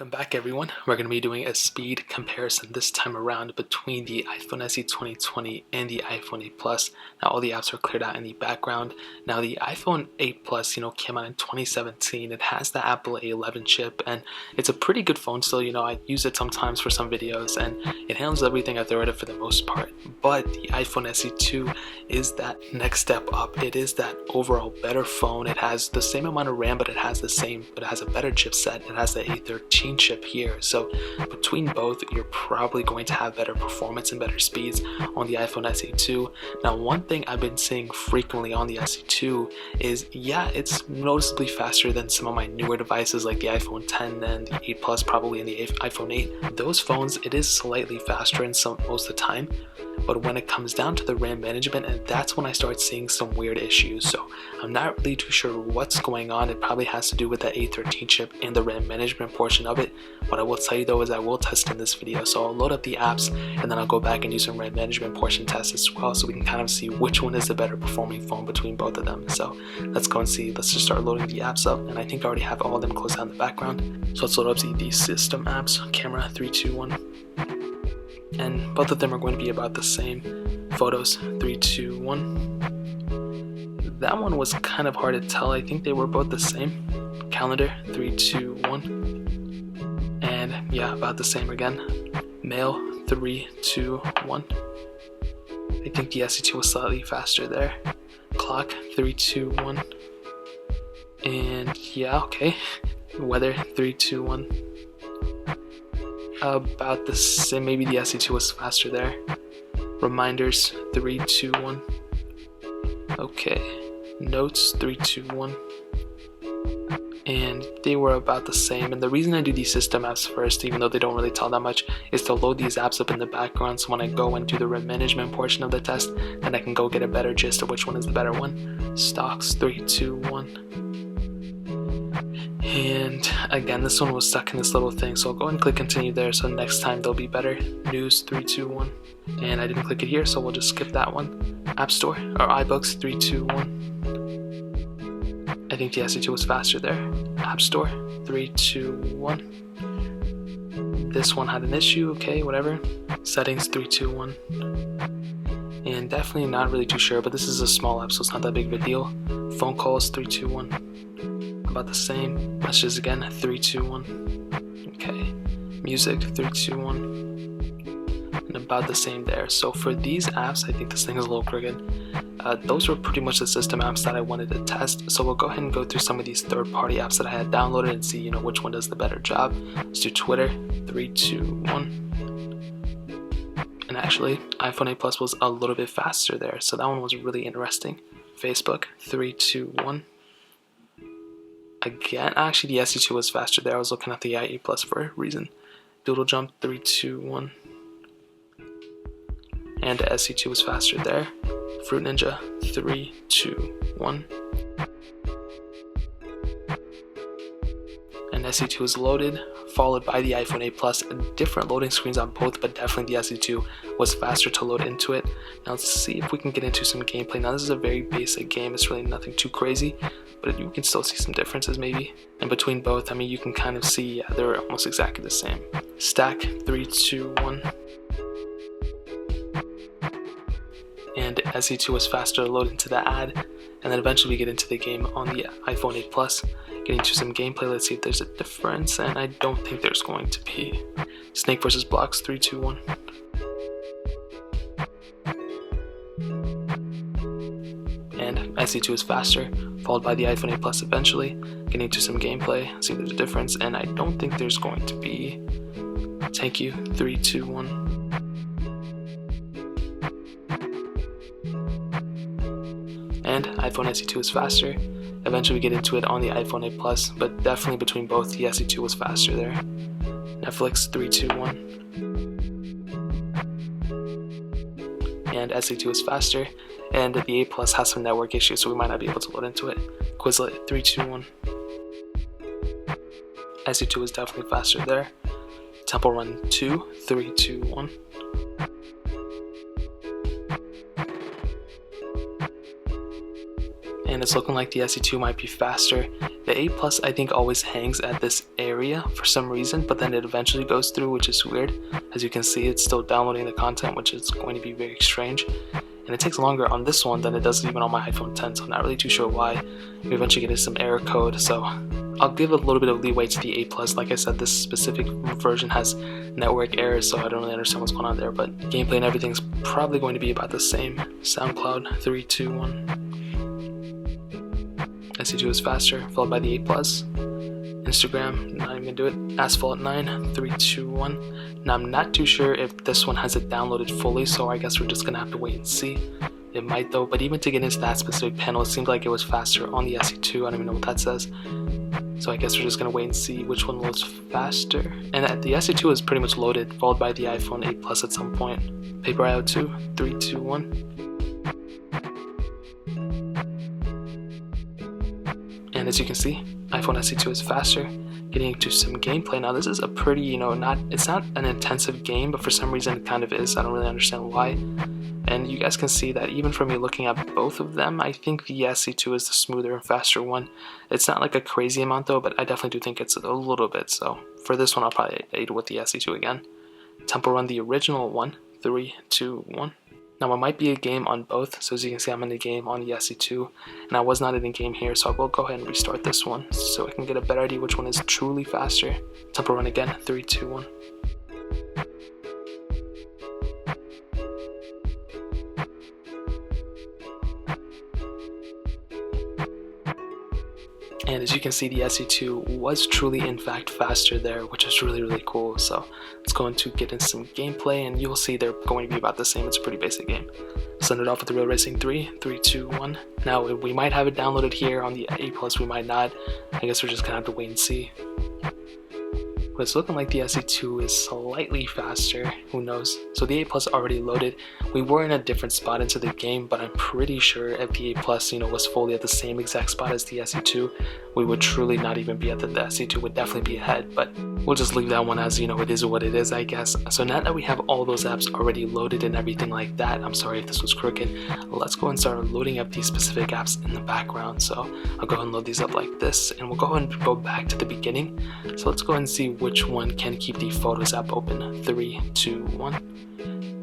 Welcome back everyone. We're going to be doing a speed comparison this time around between the iPhone SE 2020 and the iPhone 8 Plus. Now all the apps are cleared out in the background. Now the iPhone 8 Plus, came out in 2017. It has the Apple A11 chip and it's a pretty good phone still. I use it sometimes for some videos and it handles everything I throw at it for the most part. But the iPhone SE 2 is that next step up. It is that overall better phone. It has the same amount of RAM, but it has a better chipset. It has the A13 chip here, so between both you're probably going to have better performance and better speeds on the iPhone SE 2. Now one thing I've been seeing frequently on the SE 2 is it's noticeably faster than some of my newer devices like the iPhone 10 and the 8 Plus, probably, and the iPhone 8. Those phones, it is slightly faster in most of the time, but when it comes down to the RAM management, and that's when I start seeing some weird issues. So I'm not really too sure what's going on. It probably has to do with the A13 chip and the RAM management portion of it. What I will tell you though is I will test in this video. So I'll load up the apps and then I'll go back and do some RAM management portion tests as well, so we can kind of see which one is the better performing phone between both of them. So let's go and see. Let's just start loading the apps up, and I think I already have all of them closed down in the background. So let's load up the system apps. Camera 3, 2, 1. And both of them are going to be about the same. Photos 3, 2, 1. That one was kind of hard to tell. I think they were both the same. Calendar 3, 2, 1. And yeah, about the same again. Mail 3, 2, 1. I think the SE2 was slightly faster there. Clock 3, 2, 1. And yeah, okay. Weather 3, 2, 1. About the same. Maybe the SE2 was faster there. Reminders 3, 2, 1. Okay. Notes 3, 2, 1. And they were about the same. And the reason I do these system apps first, even though they don't really tell that much, is to load these apps up in the background, so when I go and do the RAM management portion of the test, then I can go get a better gist of which one is the better one. Stocks 3, 2, 1. And again, this one was stuck in this little thing, so I'll go and click continue there, so next time they'll be better. News 3, 2, 1. And I didn't click it here, so we'll just skip that one. App Store or iBooks 3, 2, 1. I think the SE2 was faster there. App Store 3, 2, 1. This one had an issue. Okay, whatever. Settings 3, 2, 1. And definitely not really too sure, but this is a small app, so it's not that big of a deal. Phone calls 3, 2, 1. About the same. Messages again 3, 2, 1. Okay. Music 3, 2, 1. And about the same there. So for these apps, I think this thing is a little crooked. Those were pretty much the system apps that I wanted to test. So we'll go ahead and go through some of these third-party apps that I had downloaded and see, which one does the better job. Let's do Twitter 3, 2, 1. And actually, iPhone 8 Plus was a little bit faster there, so that one was really interesting. Facebook 3, 2, 1. Again, actually the SE2 was faster there. I was looking at the 8 Plus for a reason. Doodle Jump 3, 2, 1. And the SE2 was faster there. Fruit Ninja 3, 2, 1. And SE2 is loaded, followed by the iPhone 8 Plus. Different loading screens on both, but definitely the SE2 was faster to load into it. Now let's see if we can get into some gameplay. Now this is a very basic game. It's really nothing too crazy, but you can still see some differences maybe. And between both, you can kind of see they're almost exactly the same. Stack 3, 2, 1. And SE2 was faster to load into the ad, and then eventually we get into the game on the iPhone 8 Plus. Getting to some gameplay, let's see if there's a difference, and I don't think there's going to be. Snake versus Blocks 3, 2, 1. And SE2 is faster, followed by the iPhone 8 Plus eventually. Getting to some gameplay, see if there's a difference, and I don't think there's going to be. Thank you 3, 2, 1. And iPhone SE2 is faster. Eventually we get into it on the iPhone 8 Plus, but definitely between both, the SE2 was faster there. Netflix 3, 2, 1. And SE2 is faster, and the 8 Plus has some network issues, so we might not be able to load into it. Quizlet 3, 2, 1. SE2 is definitely faster there. Temple Run 2, 3, 2, 1. And it's looking like the SE2 might be faster. The 8 Plus I think always hangs at this area for some reason, but then it eventually goes through, which is weird. As you can see, it's still downloading the content, which is going to be very strange. And it takes longer on this one than it does even on my iPhone 10, so I'm not really too sure why. We eventually get some error code, so I'll give a little bit of leeway to the 8 Plus. Like I said, this specific version has network errors, so I don't really understand what's going on there, but gameplay and everything's probably going to be about the same. SoundCloud 3, 2, 1. SE2 is faster, followed by the 8 Plus. Instagram, not even gonna do it. Asphalt 9, 3, 2, 1. Now I'm not too sure if this one has it downloaded fully, so I guess we're just gonna have to wait and see. It might though, but even to get into that specific panel, it seemed like it was faster on the SE2. I don't even know what that says. So I guess we're just gonna wait and see which one loads faster. And the SE2 is pretty much loaded, followed by the iPhone 8 Plus at some point. Paper IO 2, 3, 2, 1. And as you can see, iPhone SE2 is faster. Getting into some gameplay now. This is a pretty, it's not an intensive game, but for some reason it kind of is. I don't really understand why. And you guys can see that even from me looking at both of them, I think the SE2 is the smoother and faster one. It's not like a crazy amount though, but I definitely do think it's a little bit. So for this one, I'll probably aid with the SE2 again. Tempo run the original one, 3, 2, 1. Now, it might be a game on both, so as you can see, I'm in the game on the SE2, and I was not in the game here, so I will go ahead and restart this one, so I can get a better idea which one is truly faster. Tempo run again, 3, 2, 1. And as you can see, the SE2 was truly in fact faster there, which is really, really cool. So let's go into get in some gameplay, and you'll see they're going to be about the same. It's a pretty basic game. Send it off with the Real Racing 3, 3, 2, 1. Now we might have it downloaded here on the 8 Plus, we might not. I guess we're just gonna have to wait and see. But it's looking like the SE2 is slightly faster, who knows. So the 8 Plus already loaded. We were in a different spot into the game, but I'm pretty sure if the 8 Plus, was fully at the same exact spot as the SE2, we would truly not even be at the SE2 would definitely be ahead, but we'll just leave that one as, it is what it is, I guess. So now that we have all those apps already loaded and everything like that, I'm sorry if this was crooked, let's go and start loading up these specific apps in the background. So I'll go ahead and load these up like this, and we'll go ahead and go back to the beginning. So let's go ahead and see which one can keep the Photos app open. 3, 2, 1.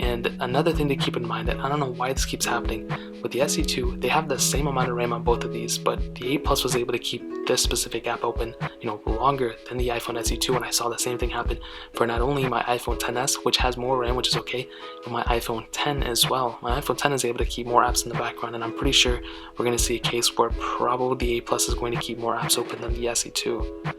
And another thing to keep in mind, and I don't know why this keeps happening, with the SE2, they have the same amount of RAM on both of these, but the 8 Plus was able to keep this specific app open, longer than the iPhone SE2, and I saw the same thing happen for not only my iPhone XS, which has more RAM, which is okay, but my iPhone 10 as well. My iPhone 10 is able to keep more apps in the background, and I'm pretty sure we're going to see a case where probably the 8 Plus is going to keep more apps open than the SE2.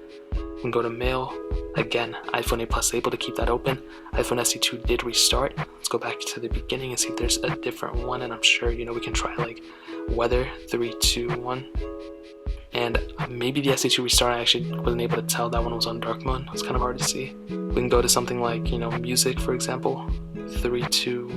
We can go to Mail. Again, iPhone 8 Plus able to keep that open. iPhone SE2 did restart. Let's go back to the beginning and see if there's a different one, and I'm sure, we can try like Weather, 3, 2, 1. And maybe the SE2 restart, I actually wasn't able to tell that one was on dark mode. It's kind of hard to see. We can go to something like, music, for example. 3, 2,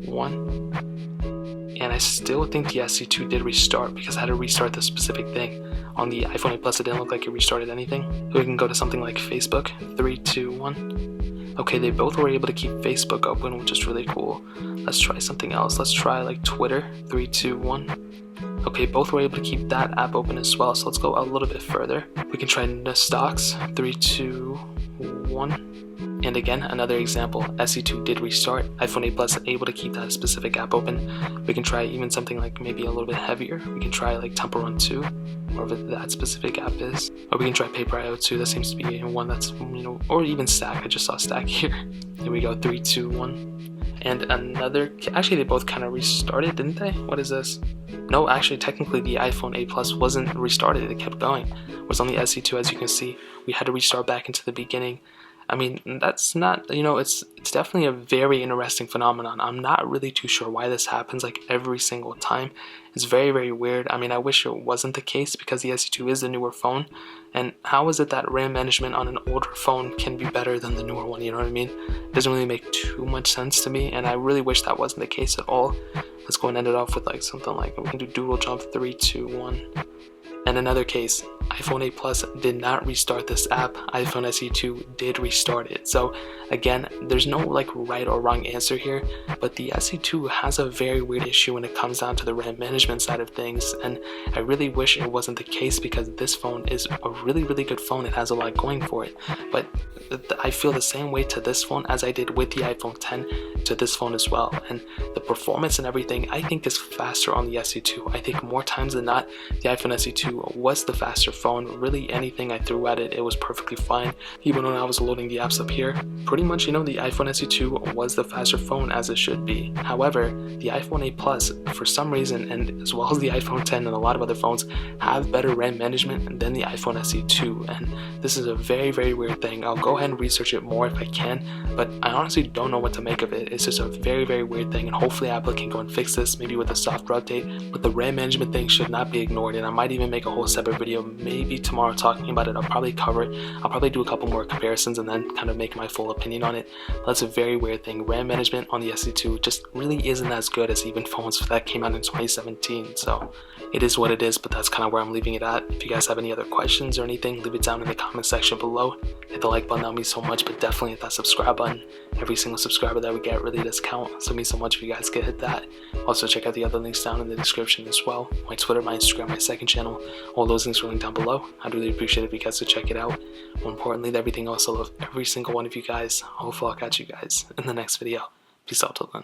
1. And I still think the SE2 did restart because I had to restart the specific thing. On the iPhone 8 Plus, it didn't look like it restarted anything. So we can go to something like Facebook. 3, 2, 1. Okay, they both were able to keep Facebook open, which is really cool. Let's try something else. Let's try like Twitter. 3, 2, 1. Okay, both were able to keep that app open as well. So let's go a little bit further. We can try Stocks. 3, 2, 1. And again, another example, SE2 did restart. iPhone 8 Plus able to keep that specific app open. We can try even something like maybe a little bit heavier. We can try like Temple Run 2, whatever that specific app is. Or we can try Paper IO 2, that seems to be one that's, or even Stack. I just saw Stack here. Here we go, 3, 2, 1. And another, actually they both kind of restarted, didn't they? What is this? No, actually technically the iPhone 8 Plus wasn't restarted, it kept going. Whereas on the SE2, as you can see, we had to restart back into the beginning. I mean, that's not, it's definitely a very interesting phenomenon. I'm not really too sure why this happens like every single time. It's very, very weird. I mean, I wish it wasn't the case because the SE2 is the newer phone. And how is it that RAM management on an older phone can be better than the newer one, you know what I mean? It doesn't really make too much sense to me, and I really wish that wasn't the case at all. Let's go and end it off with like something like, we can do Doodle Jump, 3, 2, 1. In another case, iPhone 8 Plus did not restart this app. iPhone SE 2 did restart it. So again, there's no like right or wrong answer here, but the SE 2 has a very weird issue when it comes down to the RAM management side of things, and I really wish it wasn't the case because this phone is a really good phone. It has a lot going for it, but I feel the same way to this phone as I did with the iPhone 10 to this phone as well, and the performance and everything I think is faster on the SE2. I think more times than not the iPhone SE2 was the faster phone. Really anything I threw at it, it was perfectly fine. Even when I was loading the apps up here, pretty much the iPhone SE2 was the faster phone as it should be. However, the iPhone 8 Plus for some reason, and as well as the iPhone 10 and a lot of other phones, have better RAM management than the iPhone SE2, and this is a very weird thing. I'll go ahead and research it more if I can, but I honestly don't know what to make of it. It's just a very weird thing, and hopefully Apple can go and fix this, maybe with a software update. But the RAM management thing should not be ignored, and I might even make a whole separate video maybe tomorrow talking about it. I'll probably cover it. I'll probably do a couple more comparisons and then kind of make my full opinion on it. But that's a very weird thing. RAM management on the SE2 just really isn't as good as even phones that came out in 2017. So it is what it is, but that's kind of where I'm leaving it at. If you guys have any other questions or anything, leave it down in the comment section below. Hit the like button, that would mean so much, but definitely hit that subscribe button. Every single subscriber that we get really does count, so it means so much if you guys could hit that. Also check out the other links down in the description as well. My Twitter, my Instagram, my second channel, all those links are linked down below. I'd really appreciate it if you guys could check it out. More importantly than everything else, I love every single one of you guys. Hopefully I'll catch you guys in the next video. Peace out till then.